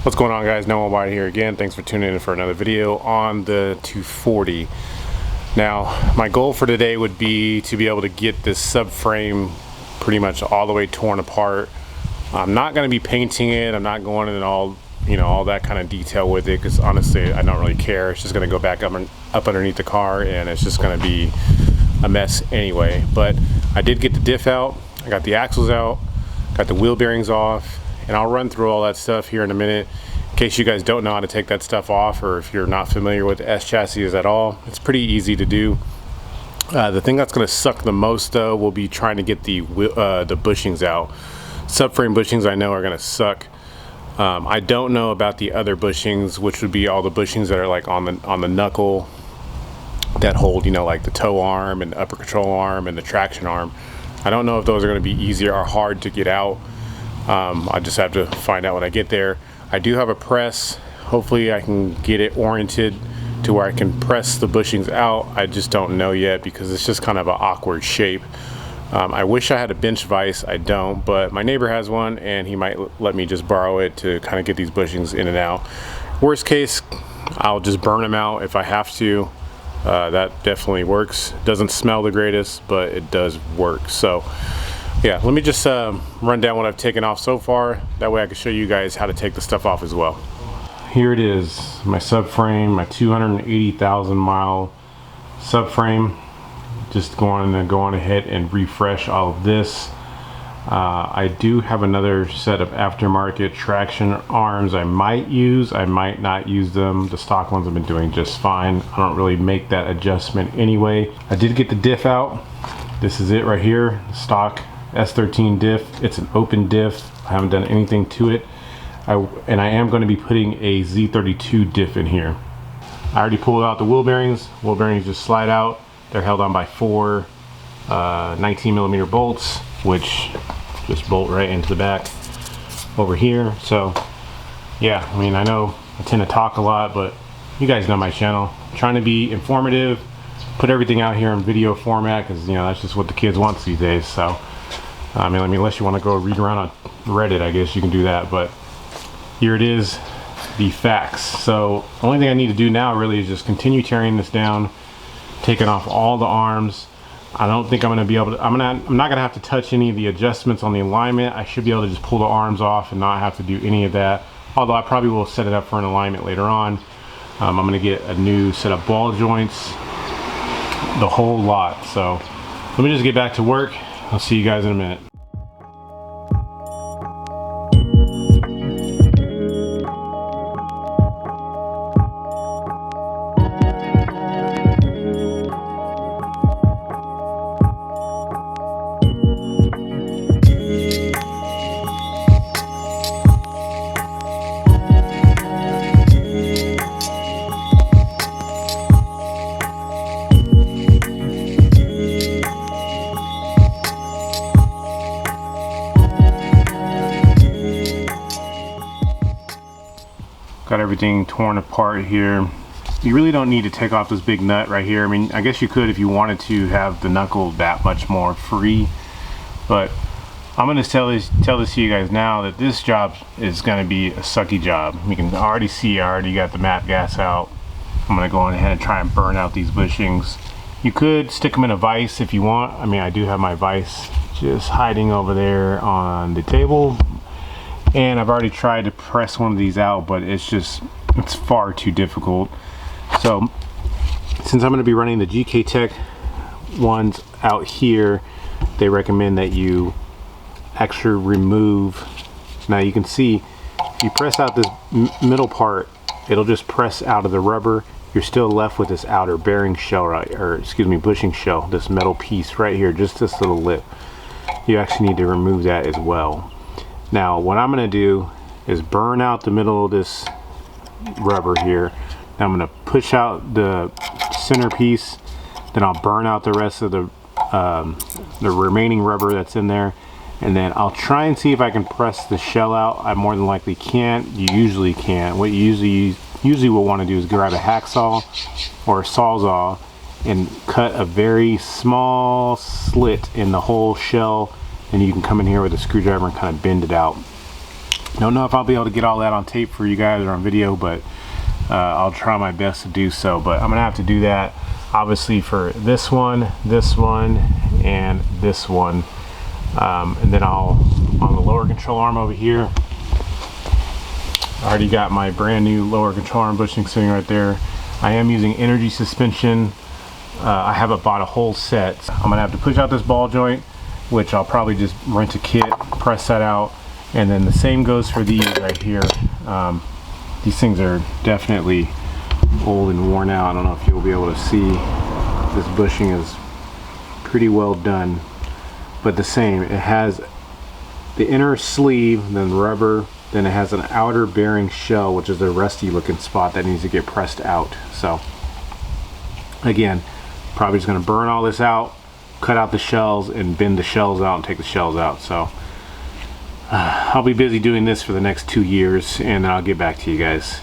What's going on, guys? Noah White here again. Thanks for tuning in for another video on the 240. Now, my goal for today would be to be able to get this subframe pretty much all the way torn apart. I'm not going to be painting it. I'm not going in all that kind of detail with it, because honestly I don't really care. It's just going to go back up underneath the car, and it's just going to be a mess anyway. But I did get the diff out, I got the axles out, got the wheel bearings off, and I'll run through all that stuff here in a minute in case you guys don't know how to take that stuff off, or if you're not familiar with the S chassis at all. It's pretty easy to do. The thing that's going to suck the most though will be trying to get the bushings out. Subframe bushings I know are going to suck. I don't know about the other bushings, which would be all the bushings that are like on the knuckle that hold, like the tow arm and the upper control arm and the traction arm. I don't know if those are going to be easier or hard to get out. I just have to find out when I get there. I do have a press. Hopefully I can get it oriented to where I can press the bushings out. I just don't know yet because it's just kind of an awkward shape. I wish I had a bench vise. I don't, but my neighbor has one and he might let me just borrow it to kind of get these bushings in and out. Worst case, I'll just burn them out if I have to. That definitely works. Doesn't smell the greatest, but it does work. So yeah, let me just run down what I've taken off so far. That way I can show you guys how to take the stuff off as well. Here it is, my subframe, my 280,000 mile subframe. Just going ahead and refresh all of this. I do have another set of aftermarket traction arms I might use. I might not use them. The stock ones have been doing just fine. I don't really make that adjustment anyway. I did get the diff out. This is it right here, stock S13 diff. It's an open diff. I haven't done anything to it. And I am going to be putting a Z32 diff in here. I already pulled out the wheel bearings. Wheel bearings just slide out. They're held on by four 19mm bolts, which just bolt right into the back over here. So yeah, I mean, I know I tend to talk a lot, but you guys know my channel. I'm trying to be informative, put everything out here in video format, because that's just what the kids want these days. So I mean, unless you want to go read around on Reddit, I guess you can do that. But here it is, the facts. So the only thing I need to do now really is just continue tearing this down, taking off all the arms. I don't think I'm going to be able to, I'm not going to have to touch any of the adjustments on the alignment. I should be able to just pull the arms off and not have to do any of that. Although I probably will set it up for an alignment later on. I'm going to get a new set of ball joints, the whole lot. So let me just get back to work. I'll see you guys in a minute. Got everything torn apart here. You really don't need to take off this big nut right here. I mean, I guess you could if you wanted to have the knuckle that much more free, but I'm going to tell this to you guys now that this job is going to be a sucky job. You can already see I already got the matte gas out. I'm going to go ahead and try and burn out these bushings. You could stick them in a vise if you want. I mean, I do have my vise just hiding over there on the table. And I've already tried to press one of these out, but it's far too difficult. So since I'm going to be running the GK Tech ones out here, they recommend that you actually remove. Now you can see if you press out this middle part, it'll just press out of the rubber. You're still left with this outer bearing shell, bushing shell, this metal piece right here, just this little lip. You actually need to remove that as well. Now what I'm going to do is burn out the middle of this rubber here. Now I'm going to push out the center piece, then I'll burn out the rest of the remaining rubber that's in there, and then I'll try and see if I can press the shell out. I more than likely can't. You usually can't. What you usually will want to do is grab a hacksaw or a sawzall and cut a very small slit in the whole shell, and you can come in here with a screwdriver and kind of bend it out. Don't know if I'll be able to get all that on tape for you guys or on video, but I'll try my best to do so. But I'm gonna have to do that obviously for this one, and this one. And then I'll, on the lower control arm over here, I already got my brand new lower control arm bushing sitting right there. I am using energy suspension. I haven't bought a whole set. I'm gonna have to push out this ball joint, which I'll probably just rent a kit, press that out, and then the same goes for these right here. These things are definitely old and worn out. I don't know if you'll be able to see. This bushing is pretty well done, but the same. It has the inner sleeve, then rubber, then it has an outer bearing shell, which is a rusty looking spot that needs to get pressed out. So again, probably just gonna burn all this out, cut out the shells, and bend the shells out and take the shells out. So I'll be busy doing this for the next 2 years, and then I'll get back to you guys.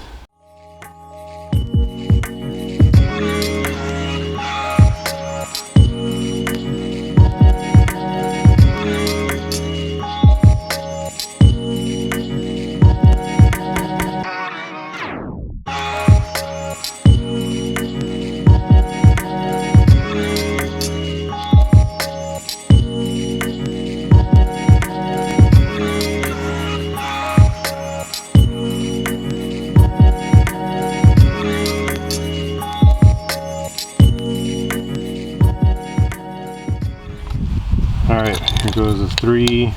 Alright, here goes the 3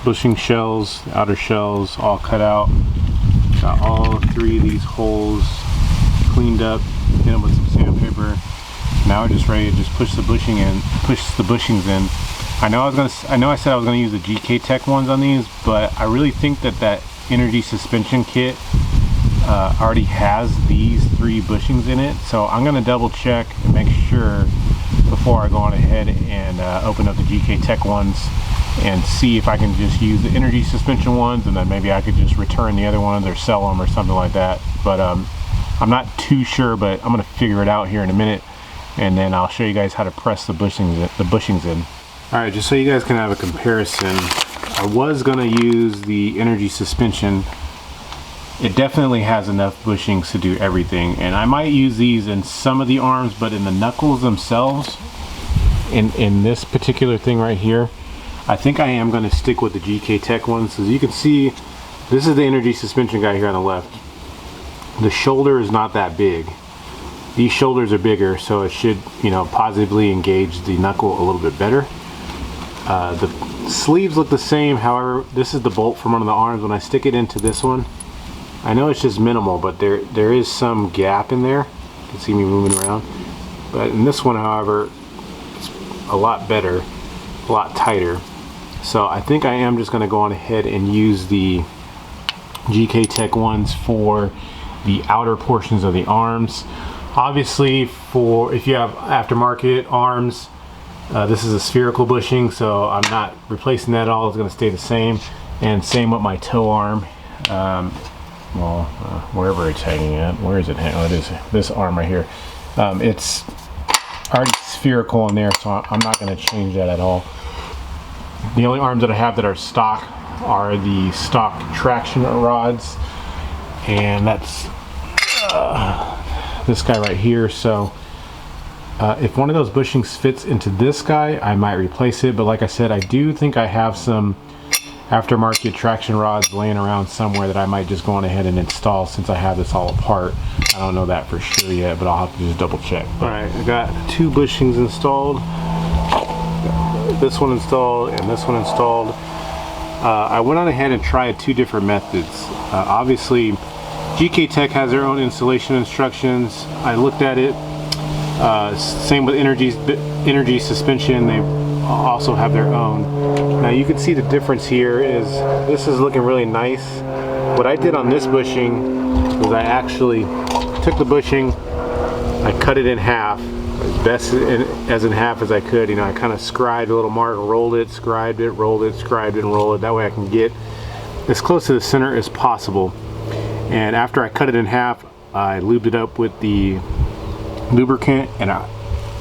bushing shells, the outer shells all cut out. Got all 3 of these holes cleaned up, hit them with some sandpaper. Now we're just ready to just push the bushings in. I know I said I was gonna use the GK Tech ones on these, but I really think that energy suspension kit already has these 3 bushings in it. So I'm gonna double check and make sure before I go on ahead and open up the GK Tech ones and see if I can just use the energy suspension ones, and then maybe I could just return the other ones or sell them or something like that. But I'm not too sure, but I'm gonna figure it out here in a minute, and then I'll show you guys how to press the bushings in. All right, just so you guys can have a comparison, I was gonna use the energy suspension. It definitely has enough bushings to do everything, and I might use these in some of the arms, but in the knuckles themselves, in this particular thing right here, I think I am going to stick with the GK Tech ones. As you can see, this is the energy suspension guy here on the left. The shoulder is not that big. These shoulders are bigger, so it should, you know, positively engage the knuckle a little bit better. The sleeves look the same, however, this is the bolt from one of the arms. When I stick it into this one, I know it's just minimal, but there is some gap in there. You can see me moving around. But in this one, however, it's a lot better, a lot tighter. So I think I am just gonna go on ahead and use the GK Tech ones for the outer portions of the arms. Obviously, if you have aftermarket arms, this is a spherical bushing, so I'm not replacing that at all. It's gonna stay the same. And same with my toe arm. Wherever it's hanging at. Where is it hanging? Oh, it is this arm right here. It's already spherical in there, so I'm not going to change that at all. The only arms that I have that are stock are the stock traction rods, and that's this guy right here. So if one of those bushings fits into this guy, I might replace it, but like I said, I do think I have some aftermarket traction rods laying around somewhere that I might just go on ahead and install since I have this all apart. I don't know that for sure yet, but I'll have to just double check. Alright, I got 2 bushings installed. This one installed and this one installed. I went on ahead and tried 2 different methods. Obviously, GK Tech has their own installation instructions. I looked at it. Same with energy suspension. They also have their own. Now you can see the difference here is this is looking really nice. What I did on this bushing was I actually took the bushing, I cut it in half, as in half as I could. You know, I kind of scribed a little mark, rolled it, scribed it, rolled it, scribed it, and rolled it. That way I can get as close to the center as possible. And after I cut it in half, I lubed it up with the lubricant, and I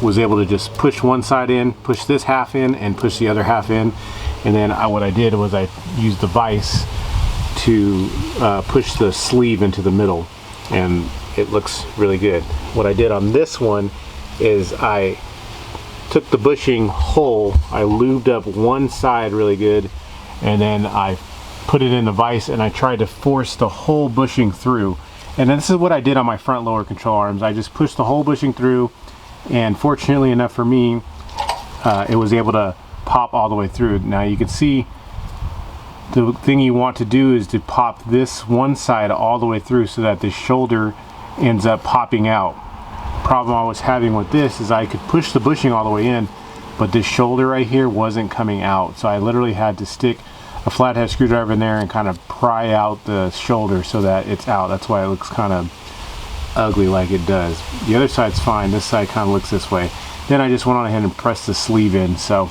was able to just push one side in, push this half in, and push the other half in. And then what I did was I used the vise to push the sleeve into the middle, and it looks really good. What I did on this one is I took the bushing hole, I lubed up one side really good, and then I put it in the vise and I tried to force the whole bushing through. And this is what I did on my front lower control arms. I just pushed the whole bushing through, and fortunately enough for me, it was able to pop all the way through. Now you can see the thing you want to do is to pop this one side all the way through so that the shoulder ends up popping out. Problem I was having with this is I could push the bushing all the way in, but this shoulder right here wasn't coming out. So I literally had to stick a flathead screwdriver in there and kind of pry out the shoulder so that it's out. That's why it looks kind of ugly like it does. The other side's fine. This side kind of looks this way. Then I just went on ahead and pressed the sleeve in. So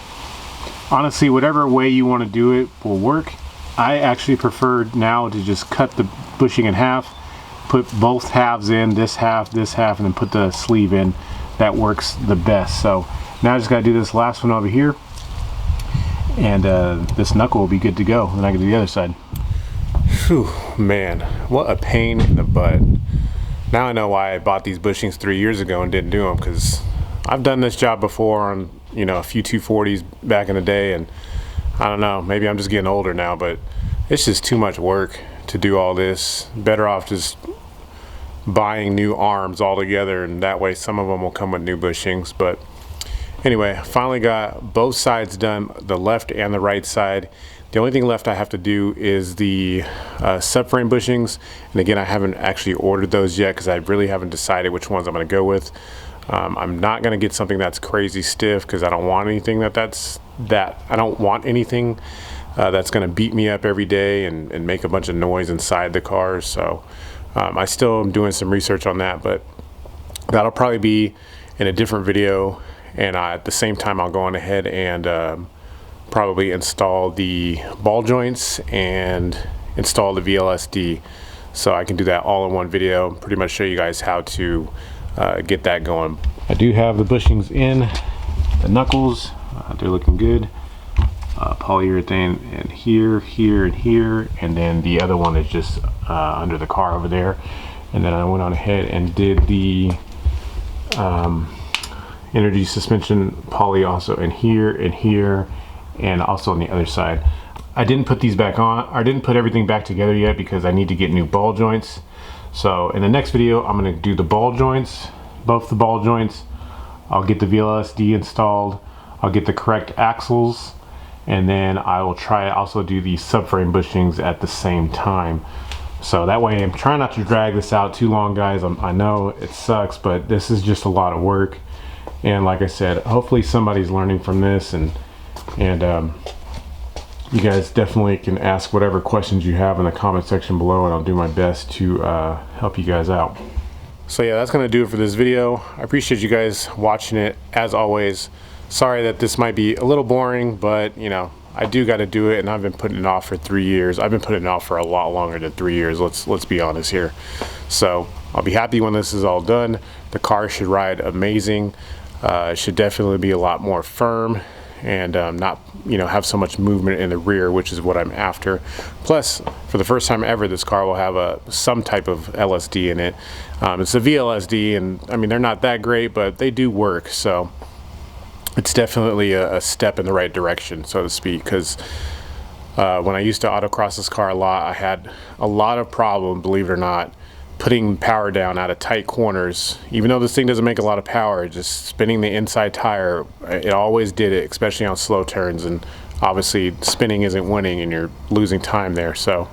honestly, whatever way you want to do it will work. I actually prefer now to just cut the bushing in half, put both halves in, this half, and then put the sleeve in. That works the best. So now I just got to do this last one over here, and this knuckle will be good to go. Then I can do the other side. Whew, man, what a pain in the butt. Now I know why I bought these bushings 3 years ago and didn't do them, because I've done this job before on, you know, a few 240s back in the day, and I don't know, maybe I'm just getting older now, but it's just too much work to do all this. Better off just buying new arms altogether, and that way some of them will come with new bushings. But anyway, I finally got both sides done, the left and the right side. The only thing left I have to do is the subframe bushings, and again, I haven't actually ordered those yet because I really haven't decided which ones I'm going to go with. I'm not going to get something that's crazy stiff because I don't want anything that's going to beat me up every day and make a bunch of noise inside the car. So I still am doing some research on that, but that'll probably be in a different video. And at the same time, I'll go on ahead and probably install the ball joints and install the VLSD, so I can do that all in one video, pretty much show you guys how to get that going. I do have the bushings in, the knuckles, they're looking good. Polyurethane in here, here, and here, and then the other one is just under the car over there. And then I went on ahead and did the energy suspension poly also in here, and also on the other side. I didn't put these back on, I didn't put everything back together yet because I need to get new ball joints. So in the next video, I'm going to do the ball joints, both the ball joints. I'll get the VLSD installed, I'll get the correct axles, and then I will try also do the subframe bushings at the same time. So that way I'm trying not to drag this out too long, guys. I know it sucks, but this is just a lot of work. And like I said, hopefully somebody's learning from this, and you guys definitely can ask whatever questions you have in the comment section below, and I'll do my best to help you guys out. So yeah, that's gonna do it for this video. I appreciate you guys watching it as always. Sorry that this might be a little boring, but you know, I do got to do it, and I've been putting it off for 3 years. I've been putting it off for a lot longer than 3 years. Let's be honest here. So I'll be happy when this is all done. The car should ride amazing. It should definitely be a lot more firm, and not, you know, have so much movement in the rear, which is what I'm after. Plus, for the first time ever, this car will have some type of LSD in it. It's a VLSD, and I mean, they're not that great, but they do work. So it's definitely a step in the right direction, so to speak, because when I used to autocross this car a lot, I had a lot of problem, believe it or not, putting power down out of tight corners. Even though this thing doesn't make a lot of power, just spinning the inside tire, it always did it, especially on slow turns, and obviously spinning isn't winning and you're losing time there. So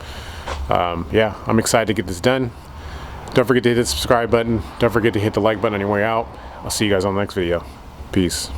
yeah, I'm excited to get this done. Don't forget to hit the subscribe button. Don't forget to hit the like button on your way out. I'll see you guys on the next video. Peace.